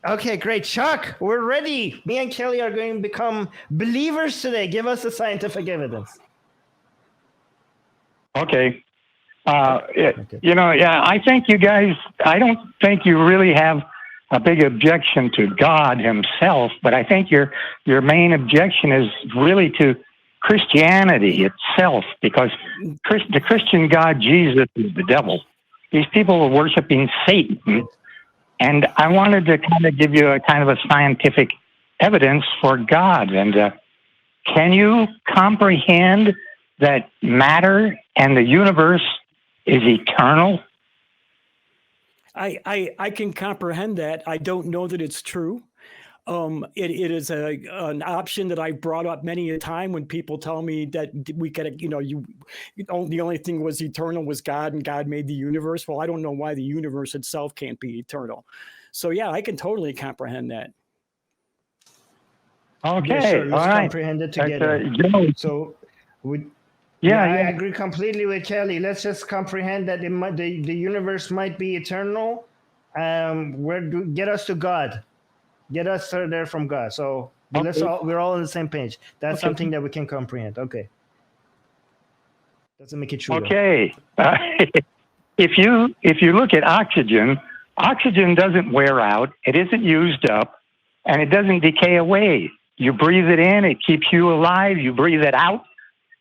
Okay, great. Chuck, we're ready. Me and Kelley are going to become believers today. Give us the scientific evidence. Okay. I think you guys, I don't think you really have a big objection to God himself, but I think your main objection is really to Christianity itself, because the Christian God, Jesus, is the devil. These people are worshiping Satan. And I wanted to kind of give you a kind of a scientific evidence for God. And can you comprehend that matter and the universe is eternal? I can comprehend that. I don't know that it's true. It is an option that I've brought up many a time when people tell me that we could, the only thing was eternal was God, and God made the universe. Well, I don't know why the universe itself can't be eternal. So yeah, I can totally comprehend that. Okay, yeah, sure. Let's all right. comprehend it together. I agree completely with Kelley. Let's just comprehend that the universe might be eternal. Get us to God. Get us there from God. So we're all on the same page. That's something that we can comprehend. Okay. Doesn't make it true. Okay. If you look at oxygen doesn't wear out. It isn't used up, and it doesn't decay away. You breathe it in, it keeps you alive. You breathe it out,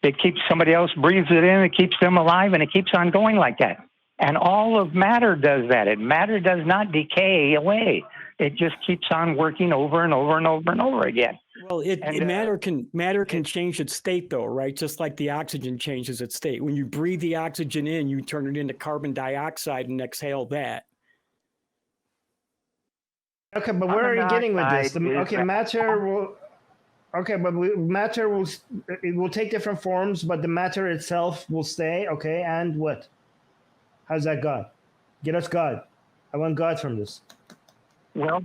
it keeps somebody else breathes it in, it keeps them alive, and it keeps on going like that. And all of matter does that. Matter does not decay away. It just keeps on working over and over and over and over again. Well, matter can change its state, though, right? Just like the oxygen changes its state. When you breathe the oxygen in, you turn it into carbon dioxide and exhale that. Okay, but where are you getting with this? Matter will take different forms, but the matter itself will stay. Okay, and what? How's that God? Get us God. I want God from this. Well,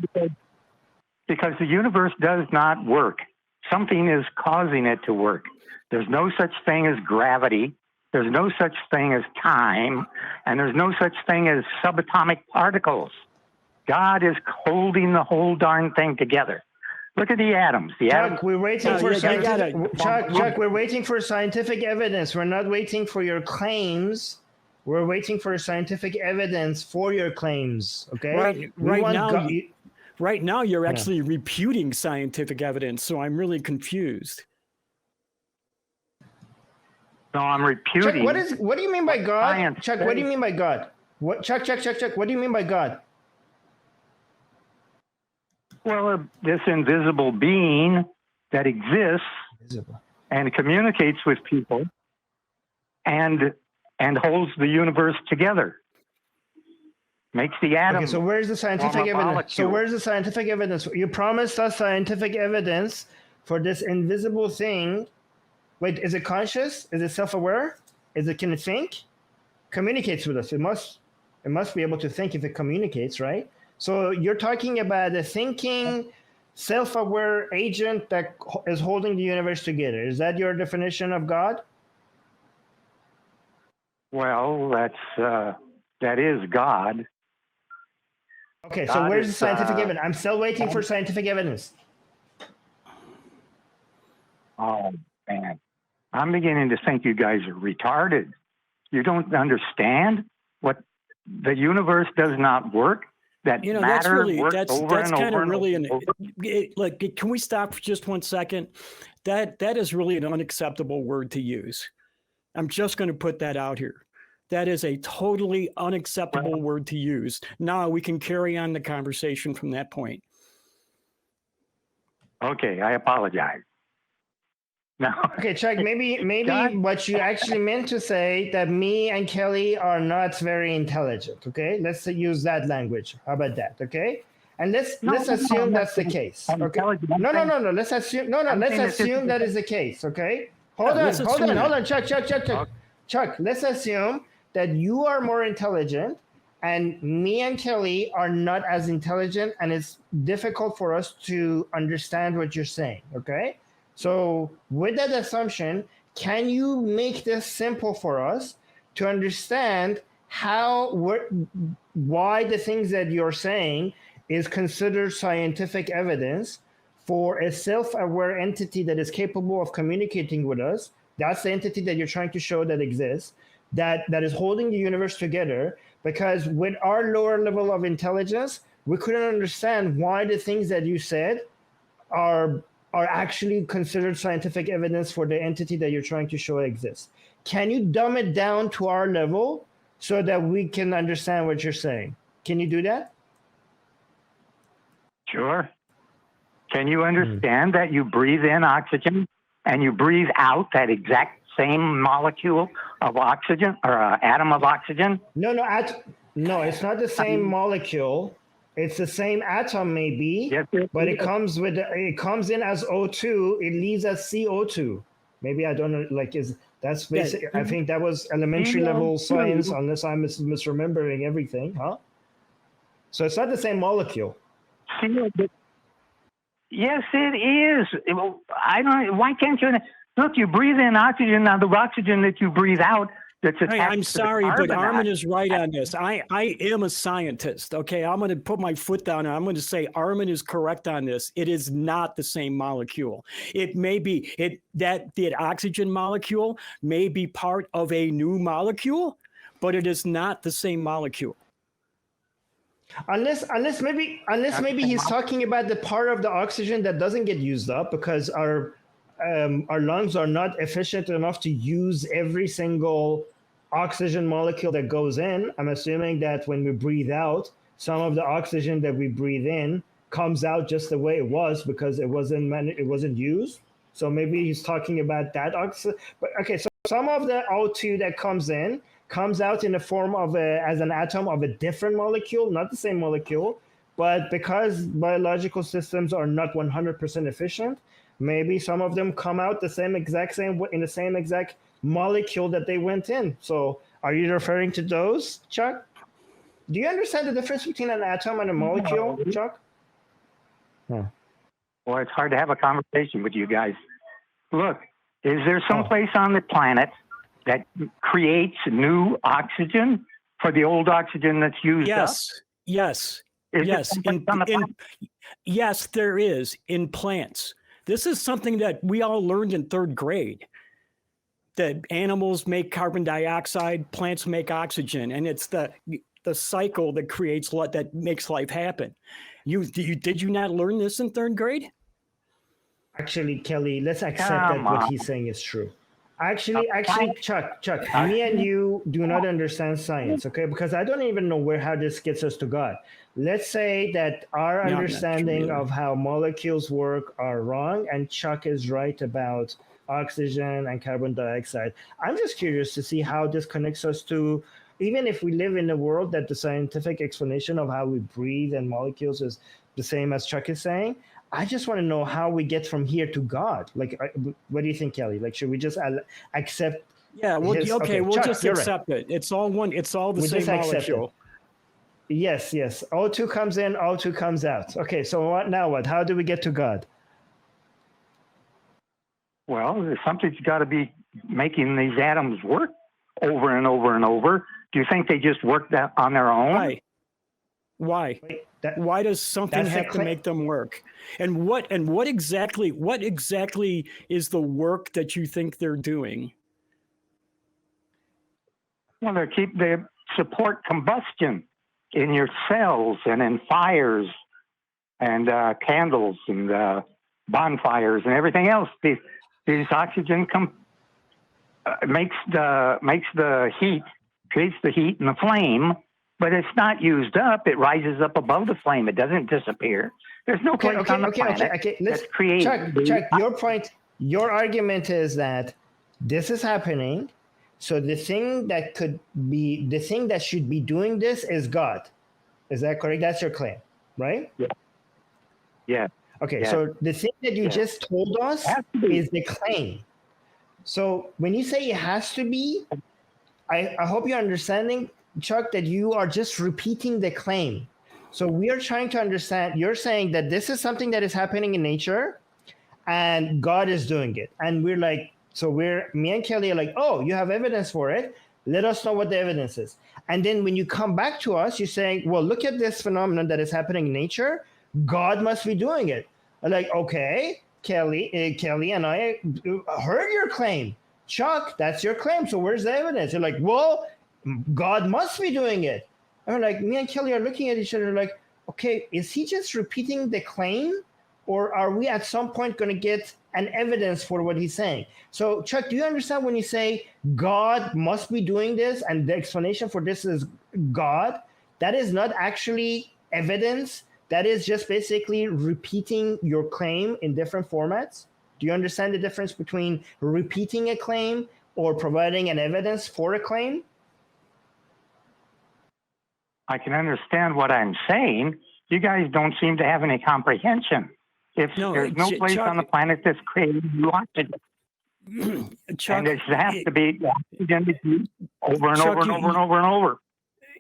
because the universe does not work. Something is causing it to work. There's no such thing as gravity. There's no such thing as time. And there's no such thing as subatomic particles. God is holding the whole darn thing together. Look at the atoms. Chuck, we're waiting for Chuck, we're waiting for scientific evidence. We're not waiting for your claims. We're waiting for scientific evidence for your claims. Okay. Right now, you're actually refuting scientific evidence. So I'm really confused. No, I'm refuting. Chuck, what do you mean by God? Chuck, what do you mean by God? Chuck, what do you mean by God? Well, this invisible being that exists and communicates with people and holds the universe together. Makes the atom. Okay, so where's the scientific evidence? You promised us scientific evidence for this invisible thing. Wait, is it conscious? Is it self-aware? Can it think? Communicates with us. It must be able to think if it communicates, right? So you're talking about a thinking, self-aware agent that is holding the universe together. Is that your definition of God? Well, that is God. Okay, so where's the scientific evidence? I'm still waiting for scientific evidence. Oh, man. I'm beginning to think you guys are retarded. You don't understand what the universe does not work. That matter works over and over and over. Like, can we stop for just 1 second? That is really an unacceptable word to use. I'm just going to put that out here. That is a totally unacceptable word to use. Now we can carry on the conversation from that point. Okay, I apologize. No. Okay, Chuck, maybe what you actually meant to say that me and Kelley are not very intelligent, okay? Let's use that language. How about that, okay? And let's assume that's the case. Okay? No. Let's assume that is the case, okay? Hold on, Chuck. Chuck, let's assume that you are more intelligent and me and Kelley are not as intelligent, and it's difficult for us to understand what you're saying, okay? So with that assumption, can you make this simple for us to understand why the things that you're saying is considered scientific evidence for a self-aware entity that is capable of communicating with us. That's the entity that you're trying to show that exists, that is holding the universe together, because with our lower level of intelligence, we couldn't understand why the things that you said are actually considered scientific evidence for the entity that you're trying to show exists. Can you dumb it down to our level so that we can understand what you're saying? Can you do that? Sure. Can you understand that you breathe in oxygen and you breathe out that exact same molecule of oxygen or atom of oxygen? No, it's not the same molecule. It's the same atom, maybe, Yes, but it comes in as O2. It leaves as CO2. Maybe I don't know. That's basic. Yeah. I think that was elementary level science, unless I'm misremembering everything, huh? So it's not the same molecule. Yes, it is. I don't. Why can't you? Look, you breathe in oxygen. Now, the oxygen that you breathe out, that's attached I'm sorry, to the but carbon Armin is right on this. I am a scientist. Okay, I'm going to put my foot down and I'm going to say Armin is correct on this. It is not the same molecule. It may be that the oxygen molecule may be part of a new molecule, but it is not the same molecule. Unless maybe he's talking about the part of the oxygen that doesn't get used up, because our lungs are not efficient enough to use every single oxygen molecule that goes in. I'm assuming that when we breathe out, some of the oxygen that we breathe in comes out just the way it was because it wasn't used. So maybe he's talking about that oxygen. But okay, so some of the O2 that comes in comes out in the form of as an atom of a different molecule, not the same molecule, but because biological systems are not 100% efficient, maybe some of them come out in the same exact molecule that they went in. So are you referring to those, Chuck? Do you understand the difference between an atom and a molecule, Chuck? Well, it's hard to have a conversation with you guys. Look, is there some place on the planet that creates new oxygen for the old oxygen that's used up? Yes. Yes, there is in plants. This is something that we all learned in third grade, that animals make carbon dioxide, plants make oxygen, and it's the cycle that that makes life happen. Did you not learn this in third grade? Actually, Kelley, let's accept that what he's saying is true. Actually, Chuck, me and you do not understand science, okay? Because I don't even know how this gets us to God. Let's say that our understanding of how molecules work are wrong, and Chuck is right about oxygen and carbon dioxide. I'm just curious to see how this connects us to, even if we live in a world that the scientific explanation of how we breathe and molecules is the same as Chuck is saying. I just want to know how we get from here to God. What do you think, Kelley? Should we just accept? Yeah, well, okay, we'll Chuck, just accept it. It's all one. It's all the same molecule. Yes. O2 comes in, O2 comes out. Okay, so what? How do we get to God? Well, something's got to be making these atoms work over and over and over. Do you think they just work that on their own? Why? Why does something have to make them work? And what exactly is the work that you think they're doing? Well, they support combustion in your cells and in fires and candles and bonfires and everything else. These oxygen makes the heat, creates the heat and the flame. But it's not used up. It rises up above the flame. It doesn't disappear. There's no place on the planet that's created. Chuck, your argument is that this is happening. So the thing that should be doing this is God. Is that correct? That's your claim, right? Yeah. Okay. Yeah. So the thing that you just told us is the claim. So when you say it has to be, I hope you're understanding, Chuck, that you are just repeating the claim. So we are trying to understand, you're saying that this is something that is happening in nature and God is doing it. And we're like, me and Kelley are like, oh, you have evidence for it. Let us know what the evidence is. And then when you come back to us, you're saying, well, look at this phenomenon that is happening in nature. God must be doing it. I'm like, okay, Kelley and I heard your claim. Chuck, that's your claim. So where's the evidence? You're like, well, God must be doing it. And we're like, me and Kelley are looking at each other like, okay, is he just repeating the claim? Or are we at some point going to get an evidence for what he's saying? So, Chuck, do you understand when you say God must be doing this and the explanation for this is God? That is not actually evidence. That is just basically repeating your claim in different formats. Do you understand the difference between repeating a claim or providing an evidence for a claim? I can understand what I'm saying. You guys don't seem to have any comprehension. If there's no place Chuck, on the planet that's created oxygen, Chuck, and it has to be oxygen over and Chuck, over and over and over and over.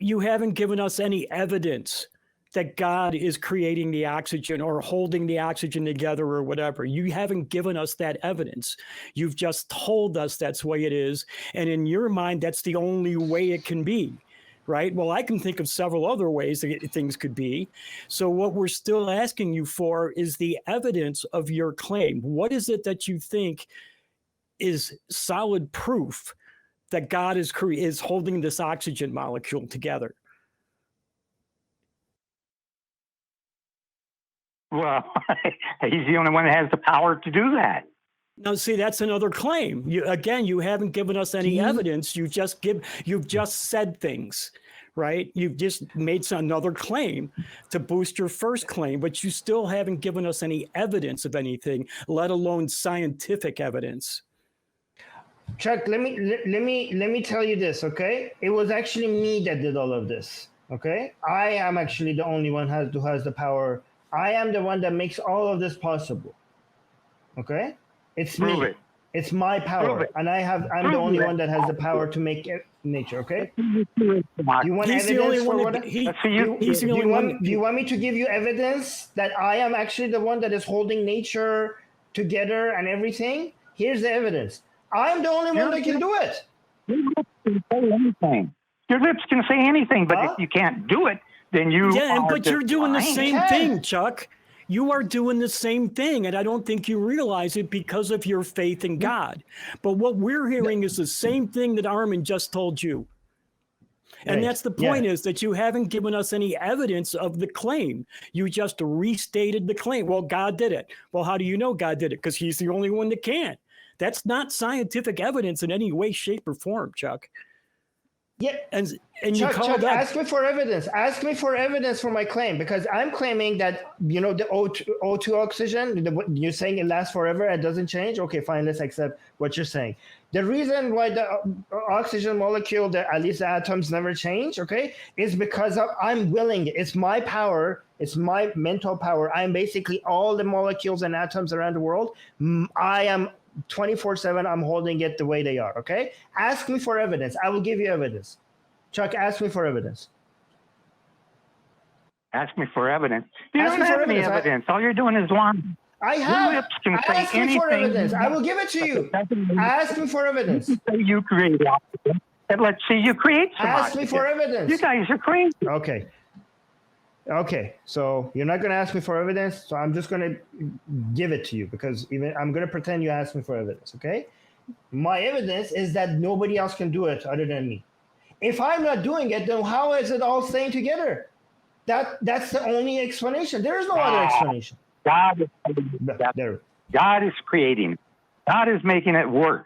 You haven't given us any evidence that God is creating the oxygen or holding the oxygen together or whatever. You haven't given us that evidence. You've just told us that's the way it is. And in your mind, that's the only way it can be. Right? Well, I can think of several other ways that things could be. So what we're still asking you for is the evidence of your claim. What is it that you think is solid proof that God is holding this oxygen molecule together? Well, he's the only one that has the power to do that. Now, see, that's another claim. You haven't given us any evidence. You've just said things, right? You've just made another claim to boost your first claim, but you still haven't given us any evidence of anything, let alone scientific evidence. Chuck, let me tell you this, okay? It was actually me that did all of this, okay? I am actually the only one who has the power. I am the one that makes all of this possible, okay? It's Prove me. it. It's my power, and I'm the only one that has the power to make nature. Okay. Do you want He's the evidence only for one what? Do you want me to give you evidence that I am actually the one that is holding nature together and everything? Here's the evidence. I'm the only one that can do it. Your lips can say anything, but if you can't do it, then you. Yeah, but you're doing the same thing, Chuck. You are doing the same thing, and I don't think you realize it because of your faith in God. But what we're hearing is the same thing that Armin just told you. And that's the point, is that you haven't given us any evidence of the claim. You just restated the claim. Well, God did it. Well, how do you know God did it? Because he's the only one that can. That's not scientific evidence in any way, shape, or form, Chuck. Yeah, and Chuck, ask me for evidence. Ask me for evidence for my claim, because I'm claiming that, the O2 oxygen, you're saying it lasts forever, it doesn't change. Okay, fine, let's accept what you're saying. The reason why the oxygen molecule, at least the atoms never change, okay, is because I'm willing. It's my power. It's my mental power. I'm basically all the molecules and atoms around the world. I am 24/7, I'm holding it the way they are, okay? Ask me for evidence. I will give you evidence. Chuck, ask me for evidence. Ask me for evidence. You don't have any evidence. All you're doing is lying. I have. Your lips can say ask me anything. For evidence. I will give it to you. Ask me for evidence. You create oxygen. And let's see you create some Ask oxygen. me for evidence. You guys are crazy. Okay, so you're not going to ask me for evidence, so I'm just going to give it to you, because I'm going to pretend you asked me for evidence, okay? My evidence is that nobody else can do it other than me. If I'm not doing it, then how is it all staying together? That's the only explanation. There is no other explanation. God is creating. God is making it work.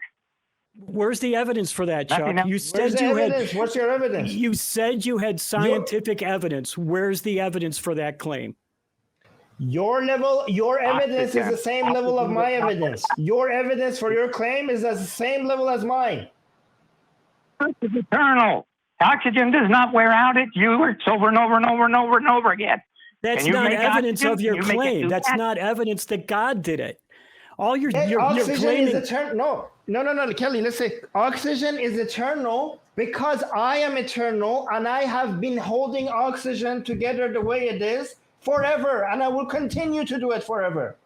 Where's the evidence for that, Chuck? You said What's your evidence? You said you had scientific evidence. Where's the evidence for that claim? Your evidence is the same level of my evidence. Your evidence for your claim is at the same level as mine. It's eternal. Oxygen does not wear out. It works over and over and over and over and over again. That's not evidence of your claim. That's not evidence that God did it. All you're claiming is eternal. No, Kelley, let's say oxygen is eternal because I am eternal and I have been holding oxygen together the way it is forever, and I will continue to do it forever.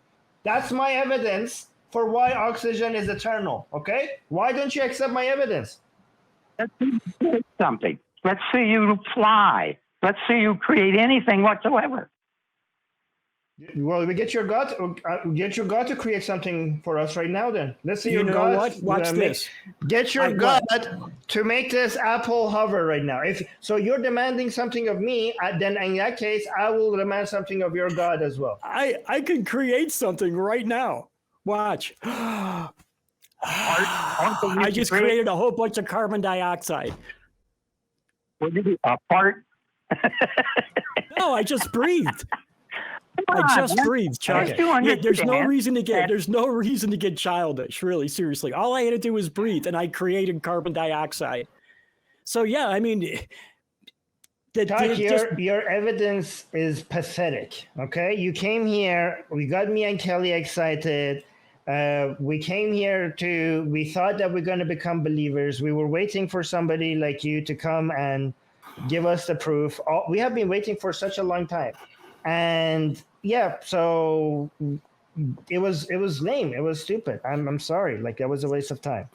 That's my evidence for why oxygen is eternal, okay? Why don't you accept my evidence? Let's see you create something. Let's see you fly. Let's see you create anything whatsoever. Well, we get your God to create something for us right now. Then let's see your You know God. what? Watch this. Get your God to make this apple hover right now. If so, you're demanding something of me. Then in that case, I will demand something of your God as well. I can create something right now. Watch. I just created a whole bunch of carbon dioxide. What did you do? A fart? No, I just breathed. I just breathed, Chuck. Okay. Yeah, there's no reason to get childish, really, seriously. All I had to do was breathe, and I created carbon dioxide. So yeah, I mean, Chuck, your evidence is pathetic. Okay, you came here. We got me and Kelley excited. We came here we thought that we're going to become believers. We were waiting for somebody like you to come and give us the proof. We have been waiting for such a long time. And yeah, so it was lame. It was stupid. I'm sorry. Like, that was a waste of time.